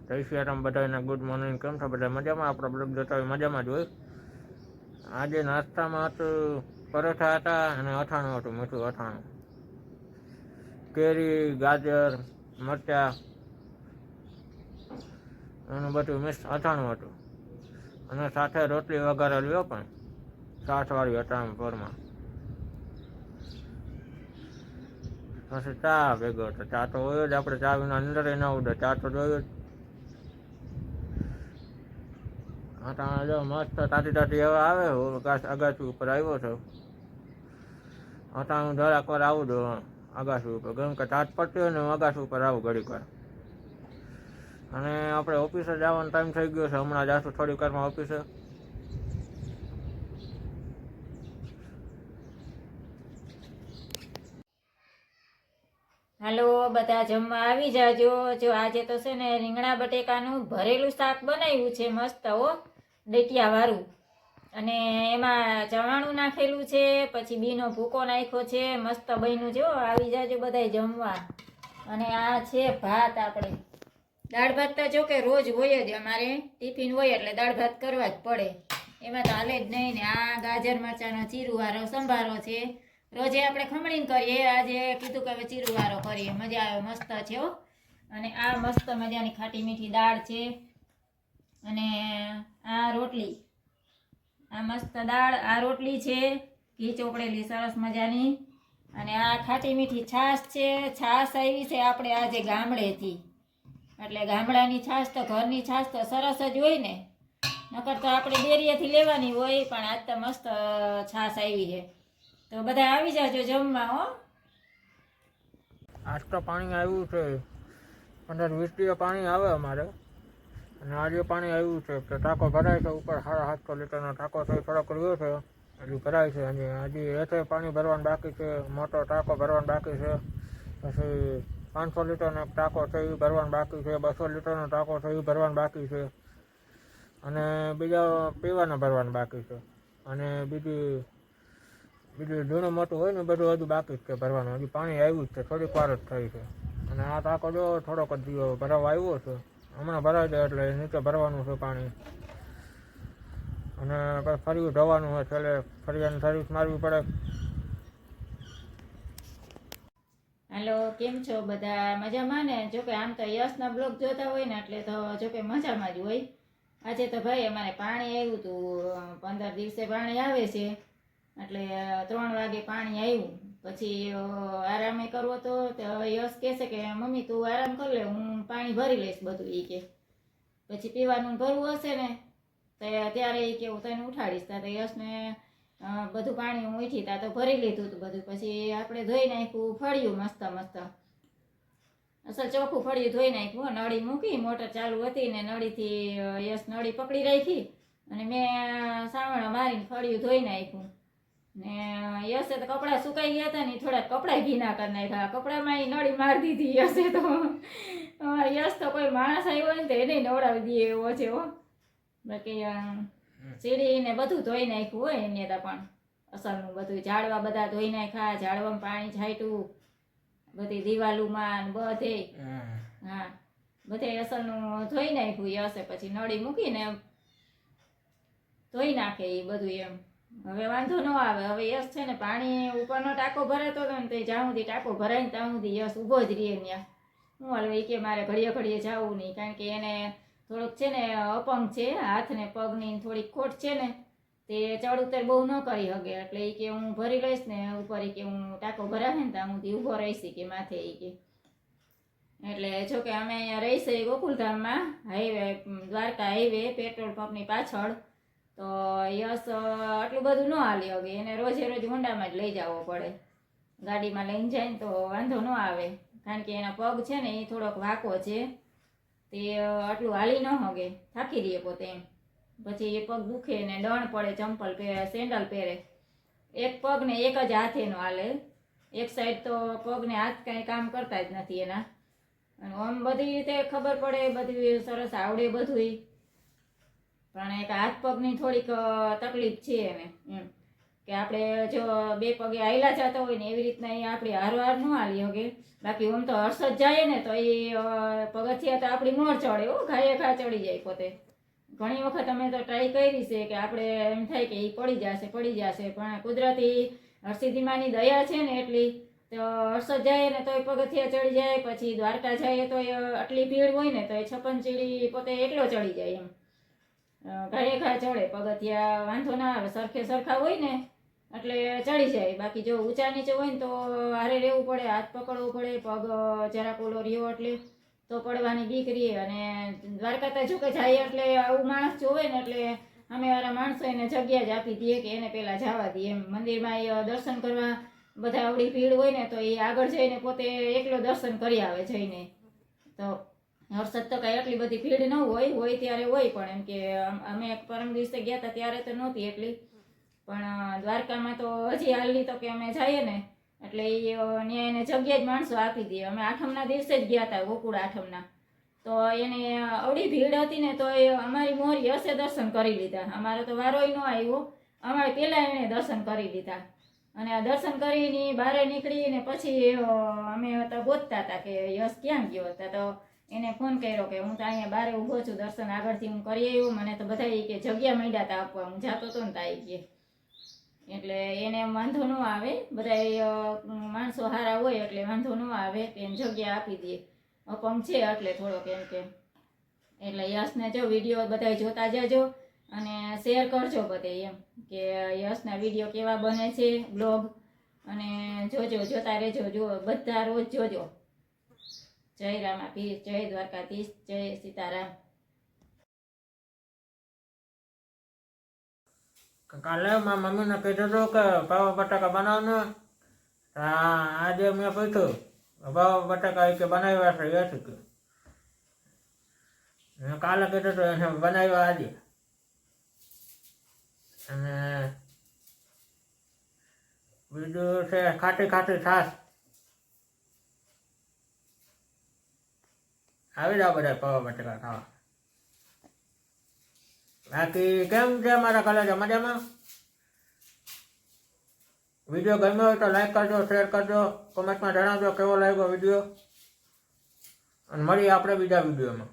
જય સિયારામ બધાને good morning. કેમ છો બધા? મજામાં? આપણો બ્લોગ જોતા હોય મજામાં જ હોય. આજે નાસ્તામાં હતું પરોઠા હતા અને અથાણું હતું, મીઠું અથાણું, કેરી, ગાજર, મરચાં એનું બધું મિક્સ અથાણું હતું અને સાથે રોટલી વઘારેલી પણ છાશવાળી અથાણું ભરમાં. પછી ચા ભેગો હતો. ચા તો હોય જ, આપણે ચા વિના અંદર ન ઉડે, ચા તો જોઈએ જ. અટાણે જો મસ્ત તાતી તાતી હવા આવે. અગાસી ઉપર આવ્યો છો. અટાણે હું જરાક વાર આવું છું અગાસી ઉપર, કેમ કે તાત પડતી હોય ને હું અગાસી ઉપર આવું ઘડીક વાર. અને આપણે ઓફિસે જવાનો ટાઈમ થઈ ગયો છે. હમણાં જાશું થોડીક વારમાં ઓફિસે. હાલો બધા, જમવા આવી જાજો. જો આજે તો છે ને રીંગણા બટેકાનું ભરેલું શાક બનાવ્યું છે, મસ્ત હો, ડેટિયા વાળું. અને એમાં ચવાણું નાખેલું છે, પછી બીનો ભૂકો નાખ્યો છે, મસ્ત બન્યું. જો આવી જાજો બધાય જમવા. અને આ છે ભાત. આપણે દાળ ભાત તો જો કે રોજ હોય જ, અમારે ટિફિન હોય એટલે દાળ ભાત કરવા જ પડે, એમાં તો હાલે જ નહીં ને. આ ગાજર મરચાંનો ચીરુવાળો સંભારો છે. રોજે આપણે ખમણીને કરીએ, આજે કીધું કે હવે ચીરુવાળો કરીએ, મજા આવે, મસ્ત છે હો. અને આ મસ્ત મજાની ખાટી મીઠી દાળ છે. અને આ રોટલી, આ મસ્ત દાળ, આ રોટલી છે ઘી ચોપડેલી સરસ મજાની. અને આ ખાટી મીઠી છાશ છે. છાશ આવી છે આપણે આજે ગામડેથી, એટલે ગામડાની છાશ તો ઘરની છાશ તો સરસ જ હોય ને, નકર તો આપણે ડેરીએથી લેવાની હોય. પણ આજ તો મસ્ત છાશ આવી છે, તો બધા આવી જાજો જમવા હો. આજ તો પાણી આવ્યું છે, 15-20 દિવસ પાણી આવે અમારે. અને આજે પાણી આવ્યું છે કે ટાંકો ભરાય છે ઉપર. 750 લીટરનો ટાંકો છે, થોડોક રહ્યો છે, હજી ભરાય છે. અને હજી હેઠે પાણી ભરવાનું બાકી છે, મોટો ટાંકો ભરવાનો બાકી છે. પછી 500 લીટરનો ટાંકો છે એ ભરવાનો બાકી છે, 200 લીટરનો ટાંકો છે એ ભરવાનો બાકી છે, અને બીજા પીવાના ભરવાનું બાકી છે. અને બીજું જૂનું મોટું હોય ને બધું હજુ બાકી જ છે ભરવાનું. હજી પાણી આવ્યું જ છે, થોડીક વાર જ થઈ છે. અને આ ટાંકો જો થોડોક જ દીવો ભરાવા આવ્યો છે, હમણાં ભરાઈ જાય એટલે નીચે ભરવાનું છે પાણી. અને ફરી ધોવાનું હોય, છેલ્લે ફરિયાની સર્વિસ મારવી પડે. હાલો, કેમ છો બધા? મજામાં ને? જોકે આમ તો યશના બ્લોગ જોતા હોય ને એટલે તો જોકે મજામાં જ હોય. આજે તો ભાઈ અમારે પાણી આવ્યું હતું, 15 દિવસે પાણી આવે છે, એટલે 3 વાગે પાણી આવ્યું. પછી આરામે કરવો તો યશ કહેશે કે મમ્મી તું આરામ કરી લે, હું પાણી ભરી લઈશ બધું. એ કે પછી પીવાનું ભરવું હશે ને ત્યારે એ કે હું તને ઉઠાડીશ. ત્યારે યશને બધું પાણી હું ઉઠી તા તો ભરી લીધું હતું બધું. પછી આપણે ધોઈ નાખ્યું ફળિયું, મસ્ત મસ્ત અસલ ચોખ્ખું ફળિયું ધોઈ નાખ્યું. નળી મૂકી, મોટર ચાલુ હતી ને નળીથી યશ નળી પકડી રાખી અને મેં સાવણો મારીને ફળિયું ધોઈ નાખ્યું. ને યશે તો કપડાં સુકાઈ ગયા હતા ને, થોડાક કપડાં ભીના કરી નાખ્યા. કપડામાં એ નળી મારી દીધી યશે તો. યશ તો કોઈ માણસ આવ્યો ને તો એને નવડાવી દે એવો છે હો. બાકી સીડી ને બધું ધોઈ નાખ્યું હોય એને તો. પણ અસલનું બધું ઝાડવા બધા ધોઈ નાખ્યા, ઝાડવામાં પાણી છાંટ્યું, બધી દિવાલોમાં બધે. હા, બધે અસલનું ધોઈ નાખ્યું યશે. પછી નળી મૂકીને ધોઈ નાખે એ બધું એમ. હવે વાંધો ન આવે. હવે યશ છે ને પાણી ઉપરનો ટાંકો ભરાતો હતો ને, તો જ્યાં સુધી ટાંકો ભરાય ને ત્યાં સુધી યશ ઊભો જ રહે ત્યાં. હું હાલ એ કે મારે ઘડીએ ઘડીએ જવું નહીં, કારણ કે એને થોડુંક છે ને અપંગ છે, હાથ ને પગની થોડીક ખોટ છે ને, તે ચડ ઉતર બહુ ન કરી શકે. એટલે એ કે હું ભરી લઈશ ને ઉપર, એ કે હું ટાંકો ભરાવે ને ત્યાં સુધી ઊભો રહીશ કે માથે. એ કે એટલે જોકે અમે અહીંયા રહીશું ગોકુલધામમાં, હાઈવે, દ્વારકા હાઈવે, પેટ્રોલ પંપની પાછળ. તો યશ આટલું બધું ન હાલી શકે, એને રોજે રોજ હોન્ડામાં જ લઈ જવો પડે. ગાડીમાં લઈને જાય ને તો વાંધો ન આવે, કારણ કે એના પગ છે ને એ થોડોક વાંકો છે, તે આટલું હાલી ન શકે, થાકી દે પોતે એમ. પછી એ પગ દુખે ને ડણ પડે, ચંપલ પહેરે, સેન્ડલ પહેરે. એક પગ ને એક જ હાથે નો હાલે, એક સાઈડ તો પગને હાથ કાંઈ કામ કરતા જ નથી એના. અને આમ બધી રીતે ખબર પડે, બધું સરસ આવડે બધું, પણ એક હાથ પગની થોડીક તકલીફ છે એને એમ. કે આપણે જો 2 પગે હાયલા જતા હોય ને એવી રીતના એ આપણી હારવાર ન હાલી શકે. બાકી આમ તો હર્ષદ જાય ને તો એ પગથિયા તો આપણી મોર ચડે હો, ઘાયે ઘા ચડી જાય પોતે. ઘણી વખત અમે તો ટ્રાય કરી છે કે આપણે એમ થાય કે એ પડી જશે પણ કુદરતી હરસિદ્ધિમાની દયા છે ને એટલી તો હર્ષદ જાય ને તોય પગથિયા ચડી જાય. પછી દ્વારકા જાય તો આટલી ભીડ હોય ને તો એ 56 સીડી પોતે એકલો ચડી જાય એમ. ઘાયે ઘા ચડે પગથિયા, વાંધો ના આવે, સરખે સરખા હોય ને એટલે ચડી જાય. બાકી જો ઊંચા નીચે હોય ને તો હારે રહેવું પડે, હાથ પકડવો પડે, પગ જરાક ઓલો રહ્યો એટલે તો પડવાની બીક રહે. અને દ્વારકા તો જો કે જાય એટલે આવું માણસ જોવે ને એટલે અમે વાળા માણસો એને જગ્યા જ આપી દઈએ કે એને પેલા જવા દઈએ એમ. મંદિરમાં એ દર્શન કરવા બધા આવડી ભીડ હોય ને તો એ આગળ જઈને પોતે એકલો દર્શન કરી આવે જઈને. તો હર્ષદ તો કઈ એટલી બધી ભીડ ન હોય ત્યારે હોય, પણ એમ કે અમે પરમ દિવસે ગયા હતા ત્યારે તો નહોતી એટલી. પણ દ્વારકામાં તો હજી હાલની તો કે અમે જઈએ ને એટલે એ ત્યાં એને જગ્યા જ માણસો આપી દે. અમે આઠમના દિવસે જ ગયા હતા, ગોકુળ આઠમના, તો એને અવડી ભીડ હતી ને તો એ અમારી મોરી હશે દર્શન કરી લીધા. અમારે તો વારોય ન આવ્યો, અમારે પહેલા એને દર્શન કરી લીધા. અને આ દર્શન કરીને બહાર નીકળીને પછી અમે તો ગોતતા હતા કે યશ ક્યાં ગયો હતા. તો એને ફોન કર્યો કે હું તો અહીંયા બહાર ઊભો છું, દર્શન આગળથી હું કરી આવ્યો, મને તો બધા કે જગ્યા માંડ્યા હતા આપવા, હું જાતો હતો ને તાઈ કે. એટલે એને વાંધો ન આવે, બધા માણસો સારા હોય એટલે વાંધો ન આવે, એને જગ્યા આપી દે. અપંગ છે એટલે થોડોક એમ કે. એટલે યશને જો વિડીયો બધા જોતા જજો અને શેર કરજો બધે એમ કે યશના વિડીયો કેવા બને છે, બ્લોગ, અને જોજો, જોતા રહેજો, જો બધા રોજ જોજો. જય રામાપીર, જય દ્વારકાધીશ, જય સીતારામ. કાલે મારા મમ્મીને કીધું હતું કે પાવા બટાકા બનાવને. આજે મેં પૂછ્યું પાવા બટાકા કે બનાવ્યા છે યશ કે. કાલે કીધું હતું એને બનાવ્યા આજે. અને બીજું છે ખાટી ખાટી છાશ. આવી જાઓ બધા પાવા બટાકા ખાવા. બાકી કેમ છે મારા કલેજા, મજામાં? વિડીયો ગમ્યો હોય તો લાઈક કરજો, શેર કરજો, કોમેન્ટમાં જણાવજો કેવો લાગ્યો વિડીયો. અને મળીએ આપણે બીજા વિડીયોમાં.